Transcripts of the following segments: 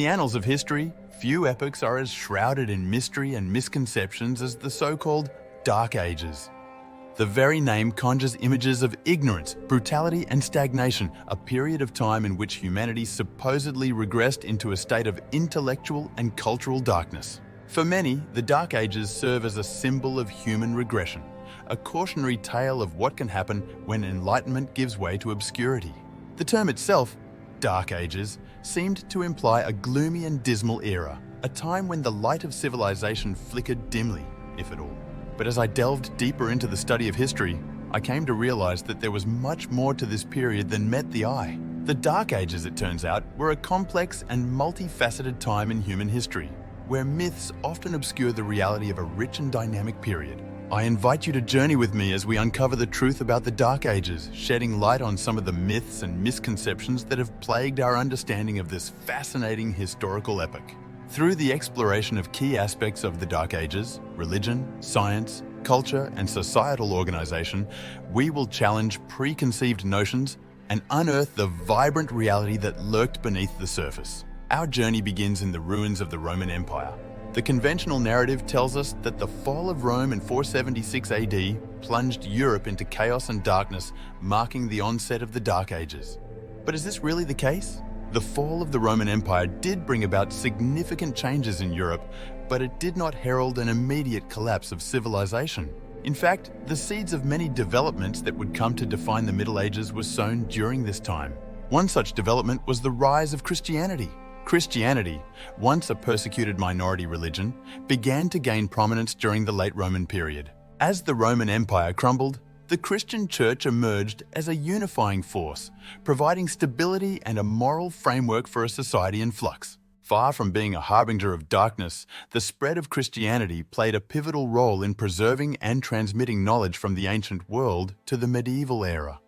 the annals of history, few epochs are as shrouded in mystery and misconceptions as the so-called Dark Ages. The very name conjures images of ignorance, brutality, and stagnation, a period of time in which humanity supposedly regressed into a state of intellectual and cultural darkness. For many, the Dark Ages serve as a symbol of human regression, a cautionary tale of what can happen when enlightenment gives way to obscurity. The term itself, Dark Ages, seemed to imply a gloomy and dismal era, a time when the light of civilization flickered dimly, if at all. But as I delved deeper into the study of history, I came to realize that there was much more to this period than met the eye. The Dark Ages, it turns out, were a complex and multifaceted time in human history, where myths often obscure the reality of a rich and dynamic period. I invite you to journey with me as we uncover the truth about the Dark Ages, shedding light on some of the myths and misconceptions that have plagued our understanding of this fascinating historical epoch. Through the exploration of key aspects of the Dark Ages, religion, science, culture, and societal organization, we will challenge preconceived notions and unearth the vibrant reality that lurked beneath the surface. Our journey begins in the ruins of the Roman Empire. The conventional narrative tells us that the fall of Rome in 476 AD plunged Europe into chaos and darkness, marking the onset of the Dark Ages. But is this really the case? The fall of the Roman Empire did bring about significant changes in Europe, but it did not herald an immediate collapse of civilization. In fact, the seeds of many developments that would come to define the Middle Ages were sown during this time. One such development was the rise of Christianity. Christianity, once a persecuted minority religion, began to gain prominence during the late Roman period. As the Roman Empire crumbled, the Christian Church emerged as a unifying force, providing stability and a moral framework for a society in flux. Far from being a harbinger of darkness, the spread of Christianity played a pivotal role in preserving and transmitting knowledge from the ancient world to the medieval era.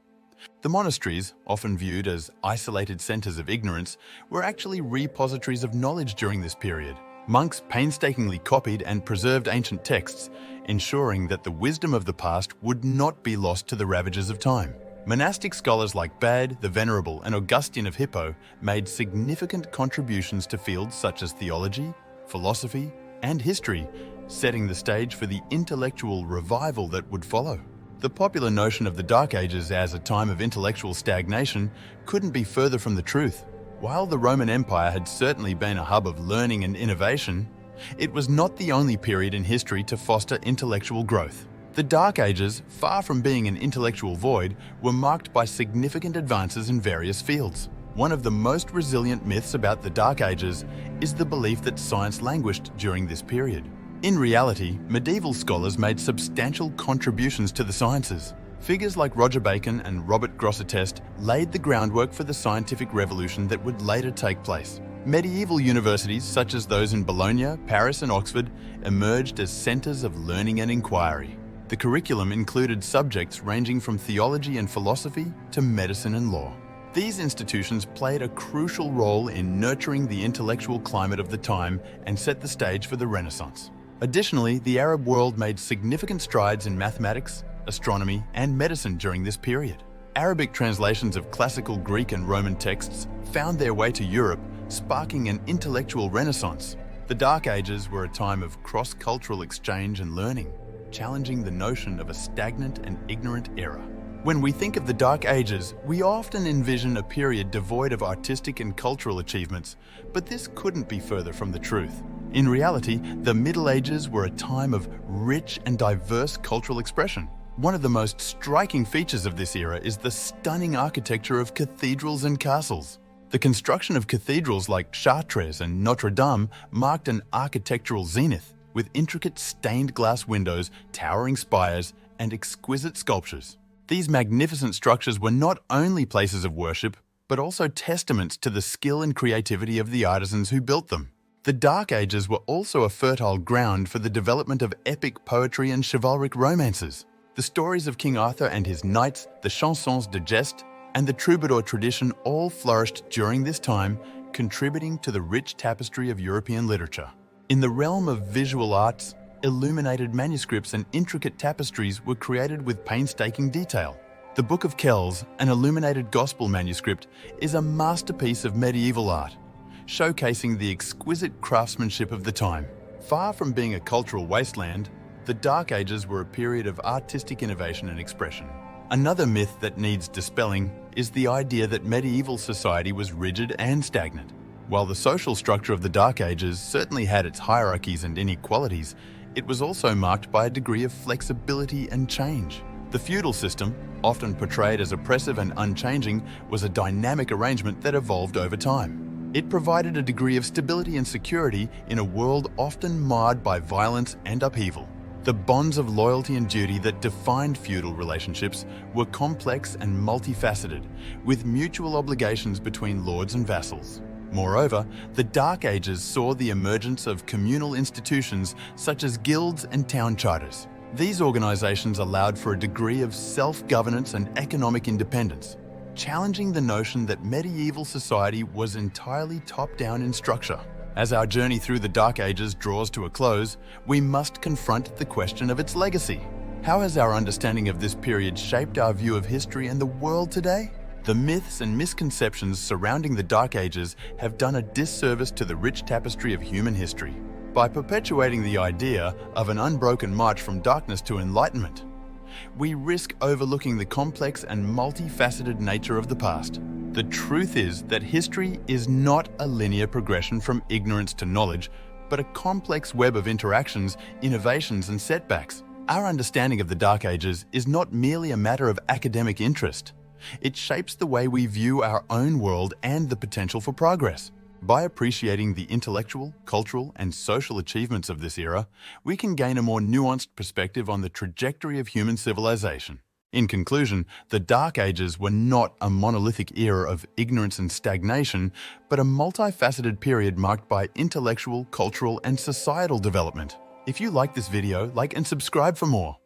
The monasteries, often viewed as isolated centers of ignorance, were actually repositories of knowledge during this period. Monks painstakingly copied and preserved ancient texts, ensuring that the wisdom of the past would not be lost to the ravages of time. Monastic scholars like Bede, the Venerable, and Augustine of Hippo made significant contributions to fields such as theology, philosophy, and history, setting the stage for the intellectual revival that would follow. The popular notion of the Dark Ages as a time of intellectual stagnation couldn't be further from the truth. While the Roman Empire had certainly been a hub of learning and innovation, it was not the only period in history to foster intellectual growth. The Dark Ages, far from being an intellectual void, were marked by significant advances in various fields. One of the most resilient myths about the Dark Ages is the belief that science languished during this period. In reality, medieval scholars made substantial contributions to the sciences. Figures like Roger Bacon and Robert Grosseteste laid the groundwork for the scientific revolution that would later take place. Medieval universities, such as those in Bologna, Paris, and Oxford, emerged as centers of learning and inquiry. The curriculum included subjects ranging from theology and philosophy to medicine and law. These institutions played a crucial role in nurturing the intellectual climate of the time and set the stage for the Renaissance. Additionally, the Arab world made significant strides in mathematics, astronomy, and medicine during this period. Arabic translations of classical Greek and Roman texts found their way to Europe, sparking an intellectual renaissance. The Dark Ages were a time of cross-cultural exchange and learning, challenging the notion of a stagnant and ignorant era. When we think of the Dark Ages, we often envision a period devoid of artistic and cultural achievements, but this couldn't be further from the truth. In reality, the Middle Ages were a time of rich and diverse cultural expression. One of the most striking features of this era is the stunning architecture of cathedrals and castles. The construction of cathedrals like Chartres and Notre Dame marked an architectural zenith, with intricate stained glass windows, towering spires, and exquisite sculptures. These magnificent structures were not only places of worship, but also testaments to the skill and creativity of the artisans who built them. The Dark Ages were also a fertile ground for the development of epic poetry and chivalric romances. The stories of King Arthur and his knights, the chansons de geste, and the troubadour tradition all flourished during this time, contributing to the rich tapestry of European literature. In the realm of visual arts, illuminated manuscripts and intricate tapestries were created with painstaking detail. The Book of Kells, an illuminated gospel manuscript, is a masterpiece of medieval art, showcasing the exquisite craftsmanship of the time. Far from being a cultural wasteland, the Dark Ages were a period of artistic innovation and expression. Another myth that needs dispelling is the idea that medieval society was rigid and stagnant. While the social structure of the Dark Ages certainly had its hierarchies and inequalities, it was also marked by a degree of flexibility and change. The feudal system, often portrayed as oppressive and unchanging, was a dynamic arrangement that evolved over time. It provided a degree of stability and security in a world often marred by violence and upheaval. The bonds of loyalty and duty that defined feudal relationships were complex and multifaceted, with mutual obligations between lords and vassals. Moreover, the Dark Ages saw the emergence of communal institutions such as guilds and town charters. These organizations allowed for a degree of self-governance and economic independence, challenging the notion that medieval society was entirely top-down in structure. As our journey through the Dark Ages draws to a close, we must confront the question of its legacy. How has our understanding of this period shaped our view of history and the world today? The myths and misconceptions surrounding the Dark Ages have done a disservice to the rich tapestry of human history. By perpetuating the idea of an unbroken march from darkness to enlightenment, we risk overlooking the complex and multifaceted nature of the past. The truth is that history is not a linear progression from ignorance to knowledge, but a complex web of interactions, innovations, and setbacks. Our understanding of the Dark Ages is not merely a matter of academic interest. It shapes the way we view our own world and the potential for progress. By appreciating the intellectual, cultural, and social achievements of this era, we can gain a more nuanced perspective on the trajectory of human civilization. In conclusion, the Dark Ages were not a monolithic era of ignorance and stagnation, but a multifaceted period marked by intellectual, cultural, and societal development. If you like this video, like and subscribe for more.